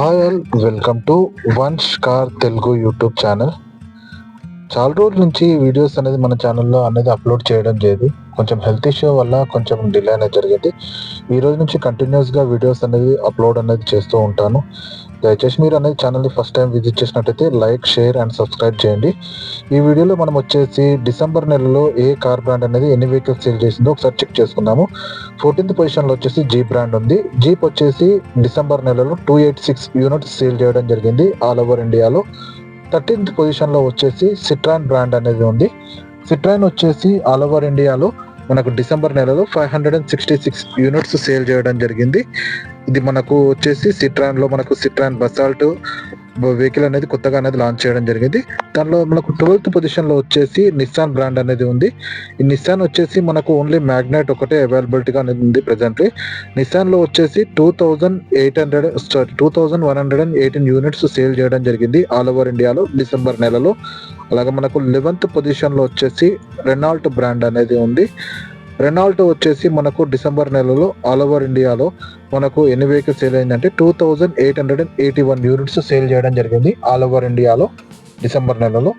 Hi all, welcome to once car Telugu YouTube channel. చాలా రోజుల నుంచి వీడియోస్ అనేది మన ఛానల్లో అనేది అప్లోడ్ చేయడం లేదు. కొంచెం హెల్త్ ఇష్యూ వల్ల కొంచెం డిలే అనేది జరిగింది. ఈ రోజు నుంచి కంటిన్యూస్గా వీడియోస్ అనేది అప్లోడ్ అనేది చేస్తూ ఉంటాను. దయచేసి మీరు అనేది ఛానల్ని ఫస్ట్ టైం విజిట్ చేసినట్టయితే లైక్, షేర్ అండ్ సబ్స్క్రైబ్ చేయండి. ఈ వీడియోలో మనం వచ్చేసి డిసెంబర్ నెలలో ఏ కార్ బ్రాండ్ అనేది ఎన్ని వెహికల్స్ సేల్ చేసిందో ఒకసారి చెక్ చేసుకుందాము. 14th పొజిషన్లో వచ్చేసి జీప్ బ్రాండ్ ఉంది. జీప్ వచ్చేసి డిసెంబర్ నెలలో 286 యూనిట్స్ సేల్ చేయడం జరిగింది ఆల్ ఓవర్ ఇండియాలో. 13th పొజిషన్లో వచ్చేసి సిట్రాన్ బ్రాండ్ అనేది ఉంది. సిట్రాన్ వచ్చేసి ఆల్ ఓవర్ ఇండియాలో మనకు డిసెంబర్ నెలలో 566 యూనిట్స్ సేల్ చేయడం జరిగింది. ఇది మనకు వచ్చేసి సిట్రాన్లో మనకు సిట్రాన్ బసాల్ట్ వెహికల్ అనేది కొత్తగా అనేది లాంచ్ చేయడం జరిగింది. దానిలో మనకు 12th పొజిషన్లో వచ్చేసి నిస్సాన్ బ్రాండ్ అనేది ఉంది. ఈ నిస్సాన్ వచ్చేసి మనకు ఓన్లీ మ్యాగ్నెట్ ఒకటే అవైలబిలిటీగా అనేది ఉంది ప్రెజెంట్లీ. నిస్సాన్లో వచ్చేసి 2118 యూనిట్స్ సేల్ చేయడం జరిగింది ఆల్ ఓవర్ ఇండియాలో డిసెంబర్ నెలలో. అలాగే మనకు 11th పొజిషన్లో వచ్చేసి రెనాల్ట్ బ్రాండ్ అనేది ఉంది. రెనాల్ట్ వచ్చేసి మనకు డిసెంబర్ నెలలో ఆల్ ఓవర్ ఇండియాలో మనకు ఎన్ని వెహికల్స్ సేల్ అయిందంటే 2881 యూనిట్స్ సేల్ చేయడం జరిగింది ఆల్ ఓవర్ ఇండియాలో డిసెంబర్ నెలలో.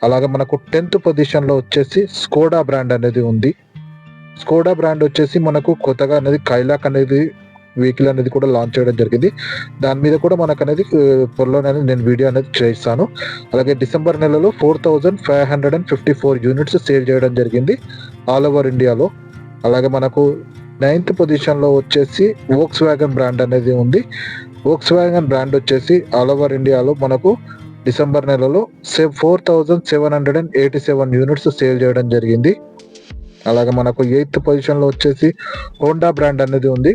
అలాగే మనకు 10th పొజిషన్లో వచ్చేసి స్కోడా బ్రాండ్ అనేది ఉంది. స్కోడా బ్రాండ్ వచ్చేసి మనకు కొత్తగా అనేది కైలాక్ అనేది వెహికల్ అనేది కూడా లాంచ్ చేయడం జరిగింది. దాని మీద కూడా మనకు అనేది త్వరలో నేను వీడియో అనేది చేస్తాను. అలాగే డిసెంబర్ నెలలో 4554 యూనిట్స్ సేల్ చేయడం జరిగింది ఆల్ ఓవర్ ఇండియాలో. అలాగే మనకు 9th పొజిషన్లో వచ్చేసి వోక్స్ వ్యాగన్ బ్రాండ్ అనేది ఉంది. వోక్స్ వ్యాగన్ బ్రాండ్ వచ్చేసి ఆల్ ఓవర్ ఇండియాలో మనకు డిసెంబర్ నెలలో 4787 యూనిట్స్ సేల్ చేయడం జరిగింది. అలాగే మనకు 8th పొజిషన్లో వచ్చేసి హోండా బ్రాండ్ అనేది ఉంది.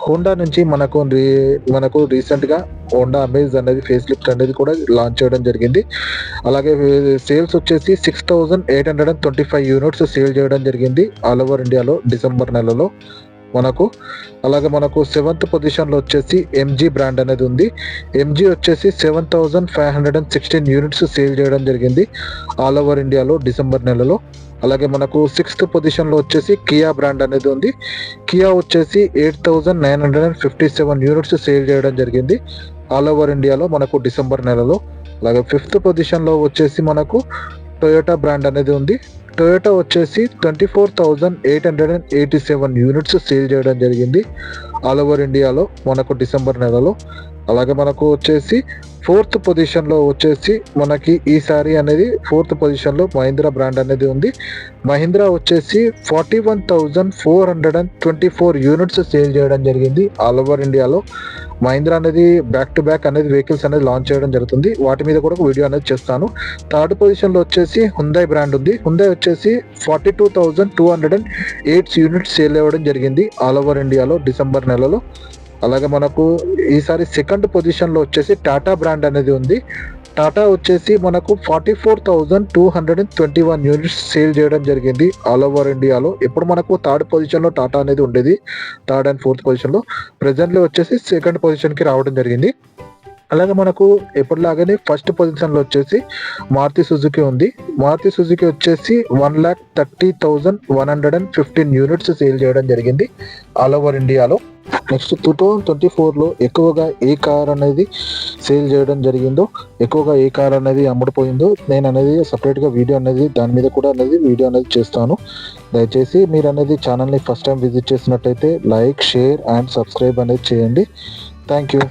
హోండా నుంచి మనకు రీసెంట్గా హోండా అమేజ్ అనేది ఫేస్ లిఫ్ట్ అనేది కూడా లాంచ్ చేయడం జరిగింది. అలాగే సేల్స్ వచ్చేసి 6825 యూనిట్స్ సేల్ చేయడం జరిగింది ఆల్ ఓవర్ ఇండియాలో డిసెంబర్ నెలలో మనకు. అలాగే మనకు 7th పొజిషన్లో వచ్చేసి ఎంజీ బ్రాండ్ అనేది ఉంది. ఎంజీ వచ్చేసి 7516 యూనిట్స్ సేల్ చేయడం జరిగింది ఆల్ ఓవర్ ఇండియాలో డిసెంబర్ నెలలో. అలాగే మనకు 6th పొజిషన్లో వచ్చేసి కియా బ్రాండ్ అనేది ఉంది. కియా వచ్చేసి 8957 యూనిట్స్ సేల్ చేయడం జరిగింది ఆల్ ఓవర్ ఇండియాలో మనకు డిసెంబర్ నెలలో. అలాగే 5th పొజిషన్లో వచ్చేసి మనకు టొయోటా బ్రాండ్ అనేది ఉంది. టొయోటా వచ్చేసి 24887 యూనిట్స్ సేల్ చేయడం జరిగింది ఆల్ ఓవర్ ఇండియాలో మనకు డిసెంబర్ నెలలో. అలాగే మనకు వచ్చేసి 4th పొజిషన్లో వచ్చేసి మనకి ఈసారి అనేది 4th పొజిషన్లో మహీంద్రా బ్రాండ్ అనేది ఉంది. మహీంద్రా వచ్చేసి 41,424 యూనిట్స్ సేల్ చేయడం జరిగింది ఆల్ ఓవర్ ఇండియాలో. మహీంద్రా అనేది బ్యాక్ టు బ్యాక్ అనేది వెహికల్స్ అనేది లాంచ్ చేయడం జరుగుతుంది. వాటి మీద కూడా వీడియో అనేది చేస్తాను. 3rd పొజిషన్లో వచ్చేసి హుందాయ్ బ్రాండ్ ఉంది. హుందాయ్ వచ్చేసి 42,208 యూనిట్స్ సేల్ అవ్వడం జరిగింది ఆల్ ఓవర్ ఇండియాలో డిసెంబర్ నెలలో. అలాగే మనకు ఈసారి 2nd పొజిషన్లో వచ్చేసి టాటా బ్రాండ్ అనేది ఉంది. టాటా వచ్చేసి మనకు 44,221 యూనిట్స్ సేల్ చేయడం జరిగింది ఆల్ ఓవర్ ఇండియాలో. ఇప్పుడు మనకు 3rd పొజిషన్లో టాటా అనేది ఉండేది. 3rd and 4th పొజిషన్లో ప్రెజెంట్లో వచ్చేసి 2nd పొజిషన్కి రావడం జరిగింది. అలాగే మనకు ఎప్పటిలాగానే 1st పొజిషన్లో వచ్చేసి మారుతి సుజుకి ఉంది. మారుతి సుజుకి వచ్చేసి 1,30,115 యూనిట్స్ సేల్ చేయడం జరిగింది ఆల్ ఓవర్ ఇండియాలో. నెక్స్ట్ 2024లో ఎక్కువగా ఏ కార్ అనేది సేల్ చేయడం జరిగిందో, ఎక్కువగా ఏ కార్ అనేది అమ్ముడుపోయిందో నేను అనేది సపరేట్గా వీడియో అనేది దాని మీద కూడా అనేది వీడియో అనేది చేస్తాను. దయచేసి మీరు అనేది ఛానల్ని ఫస్ట్ టైం విజిట్ చేసినట్టయితే లైక్, షేర్ అండ్ సబ్స్క్రైబ్ అనేది చేయండి. Thank you.